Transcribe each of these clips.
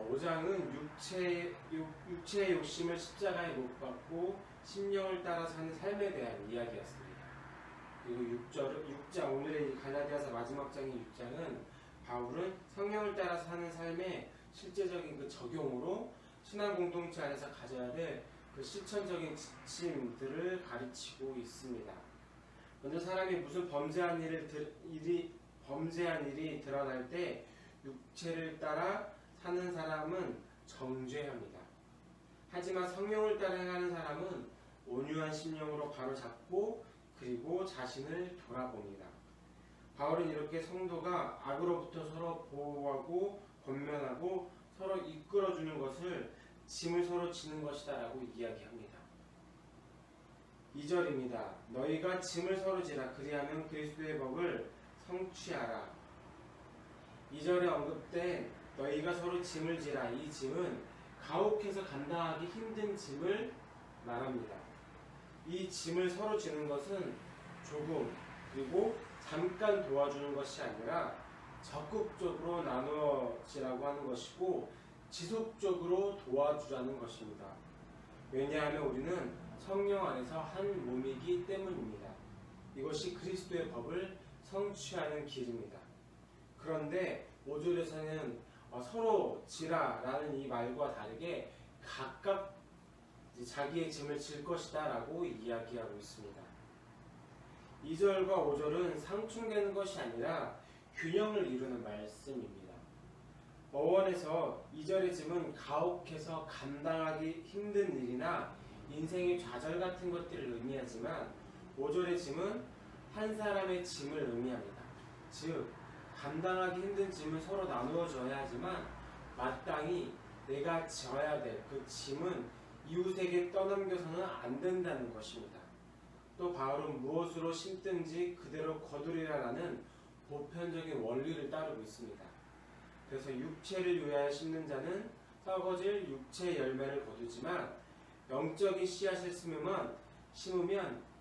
5장은 육체의 욕심을 십자가에 못 박고 심령을 따라 사는 삶에 대한 이야기였습니다. 그리고 6장, 오늘의 갈라디아서 마지막 장인 6장은 바울은 성령을 따라 사는 삶의 실제적인 그 적용으로 신앙 공동체 안에서 가져야 될 그 실천적인 지침들을 가르치고 있습니다. 먼저 사람이 무슨 범죄한 일이 드러날 때 육체를 따라 사는 사람은 정죄합니다. 하지만 성령을 따라 행하는 사람은 온유한 심령으로 바로잡고 그리고 자신을 돌아봅니다. 바울은 이렇게 성도가 악으로부터 서로 보호하고 권면하고 서로 이끌어주는 것을 짐을 서로 지는 것이다 라고 이야기합니다. 2절입니다. 너희가 짐을 서로 지라 그리하면 그리스도의 법을 성취하라. 2절에 언급된 너희가 서로 짐을 지라, 이 짐은 가혹해서 감당하기 힘든 짐을 말합니다. 이 짐을 서로 지는 것은 조금 그리고 잠깐 도와주는 것이 아니라 적극적으로 나누어지라고 하는 것이고 지속적으로 도와주자는 것입니다. 왜냐하면 우리는 성령 안에서 한 몸이기 때문입니다. 이것이 그리스도의 법을 성취하는 길입니다. 그런데 5절에서는 서로 지라라는 이 말과 다르게 각각 자기의 짐을 질 것이다 라고 이야기하고 있습니다. 2절과 5절은 상충되는 것이 아니라 균형을 이루는 말씀입니다. 어원에서 2절의 짐은 가혹해서 감당하기 힘든 일이나 인생의 좌절 같은 것들을 의미하지만 5절의 짐은 한 사람의 짐을 의미합니다. 즉 감당하기 힘든 짐을 서로 나누어 져야 하지만 마땅히 내가 져야 될 그 짐은 이웃에게 떠넘겨서는 안 된다는 것입니다. 또 바울은 무엇으로 심든지 그대로 거두리라라는 보편적인 원리를 따르고 있습니다. 그래서 육체를 위하여 심는 자는 썩어질 육체의 열매를 거두지만 영적인 씨앗을 심으면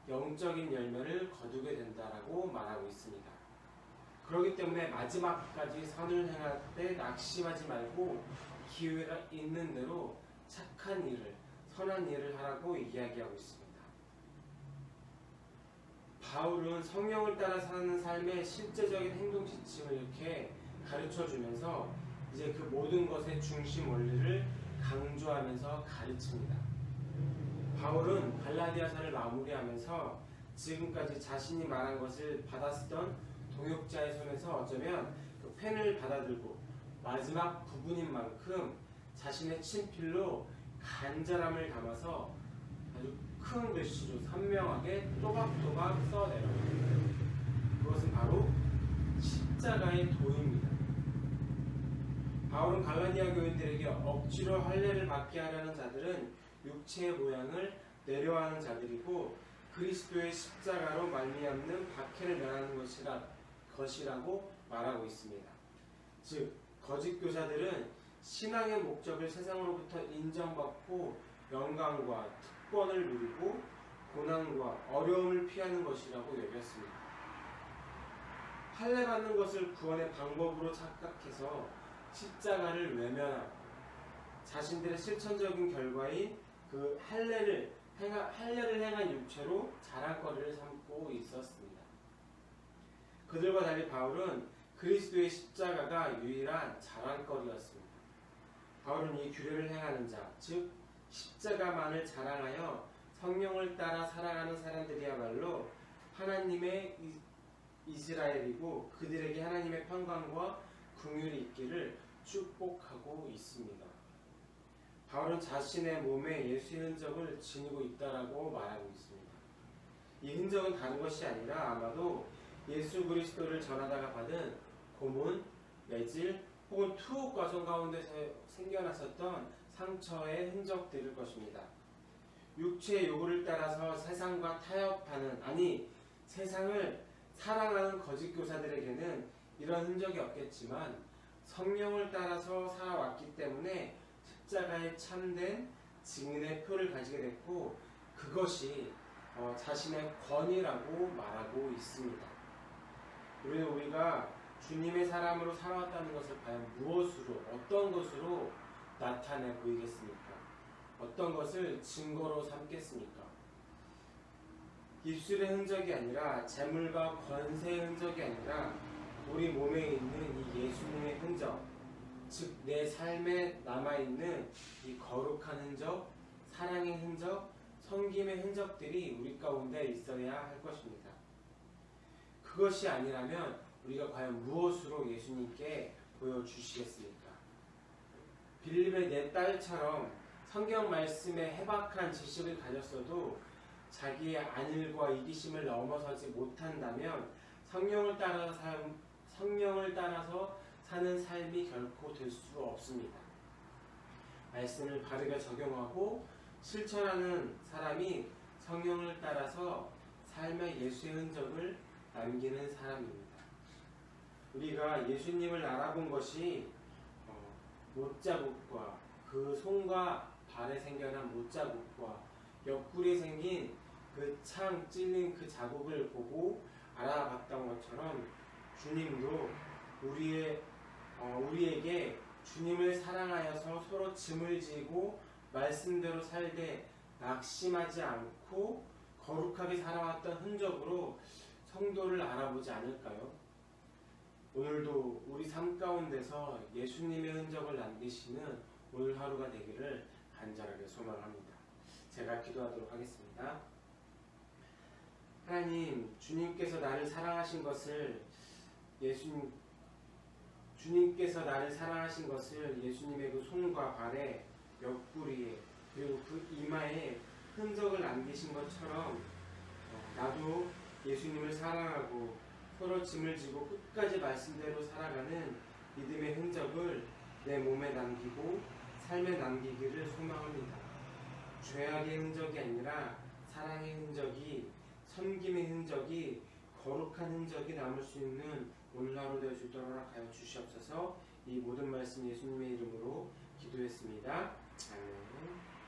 영적인 열매를 거두게 된다라고 말하고 있습니다. 그렇기 때문에 마지막까지 선을 행할 때 낙심하지 말고 기회가 있는 대로 착한 일을, 선한 일을 하라고 이야기하고 있습니다. 바울은 성령을 따라 사는 삶의 실제적인 행동 지침을 이렇게 가르쳐주면서 이제 그 모든 것의 중심 원리를 강조하면서 가르칩니다. 바울은 갈라디아서를 마무리하면서 지금까지 자신이 말한 것을 받아쓰던 동역자의 손에서 어쩌면 그 펜을 받아들고 마지막 부분인 만큼 자신의 친필로 간절함을 담아서 아주 큰 글씨로 선명하게 또박또박 써내려옵니다. 그것은 바로 십자가의 도입니다. 바울은 갈라디아 교인들에게 억지로 할례를 받게 하려는 자들은 육체의 모양을 내려하는 자들이고 그리스도의 십자가로 말미암는 박해를 면하는 것이라고 말하고 있습니다. 즉 거짓 교사들은 신앙의 목적을 세상으로부터 인정받고 영광과 특권을 누리고 고난과 어려움을 피하는 것이라고 여겼습니다. 할례 받는 것을 구원의 방법으로 착각해서 십자가를 외면하고 자신들의 실천적인 결과인 그 할례를 행한 육체로 자랑거리를 삼고 있었습니다. 그들과 달리 바울은 그리스도의 십자가가 유일한 자랑거리였습니다. 바울은 이 규례를 행하는 자, 즉 십자가만을 자랑하여 성령을 따라 살아가는 사람들이야말로 하나님의 이스라엘이고 그들에게 하나님의 평강과 긍휼이 있기를 축복하고 있습니다. 바울은 자신의 몸에 예수의 흔적을 지니고 있다라고 말하고 있습니다. 이 흔적은 다른 것이 아니라 아마도 예수 그리스도를 전하다가 받은 고문, 매질 혹은 투옥 과정 가운데서 생겨났었던 상처의 흔적들일 것입니다. 육체의 요구를 따라서 세상과 타협하는, 아니 세상을 사랑하는 거짓 교사들에게는 이런 흔적이 없겠지만 성령을 따라서 살아왔기 때문에 십자가에 참된 증인의 표를 가지게 됐고 그것이 자신의 권위라고 말하고 있습니다. 우리가 주님의 사람으로 살아왔다는 것을 과연 무엇으로, 어떤 것으로 나타내 보이겠습니까? 어떤 것을 증거로 삼겠습니까? 입술의 흔적이 아니라 재물과 권세의 흔적이 아니라 우리 몸에 있는 이 예수님의 흔적, 즉 내 삶에 남아있는 이 거룩한 흔적, 사랑의 흔적, 섬김의 흔적들이 우리 가운데 있어야 할 것입니다. 그것이 아니라면 우리가 과연 무엇으로 예수님께 보여주시겠습니까? 빌립의 내 딸처럼 성경 말씀에 해박한 지식을 가졌어도 자기의 안일과 이기심을 넘어서지 못한다면 성령을 따라서 사는 삶이 결코 될 수 없습니다. 말씀을 바르게 적용하고 실천하는 사람이 성령을 따라서 삶의 예수의 흔적을 남기는 사람입니다. 우리가 예수님을 알아본 것이 못자국과 그 손과 발에 생겨난 못자국과 옆구리에 생긴 그 창 찔린 그 자국을 보고 알아봤던 것처럼 주님도 우리에게 주님을 사랑하여서 서로 짐을 지고 말씀대로 살되 낙심하지 않고 거룩하게 살아왔던 흔적으로 성도를 알아보지 않을까요? 오늘도 우리 삶 가운데서 예수님의 흔적을 남기시는 오늘 하루가 되기를 간절하게 소망합니다. 제가 기도하도록 하겠습니다. 하나님, 주님께서 나를 사랑하신 것을 예수님의 그 손과 발에, 옆구리에, 그리고 그 이마에 흔적을 남기신 것처럼 나도 예수님을 사랑하고 서로 짐을 지고 끝까지 말씀대로 살아가는 믿음의 흔적을 내 몸에 남기고 삶에 남기기를 소망합니다. 죄악의 흔적이 아니라 사랑의 흔적이, 섬김의 흔적이, 거룩한 흔적이 남을 수 있는 오늘 하루 되어 주도록 하여 주시옵소서. 이 모든 말씀 예수님의 이름으로 기도했습니다. 아멘.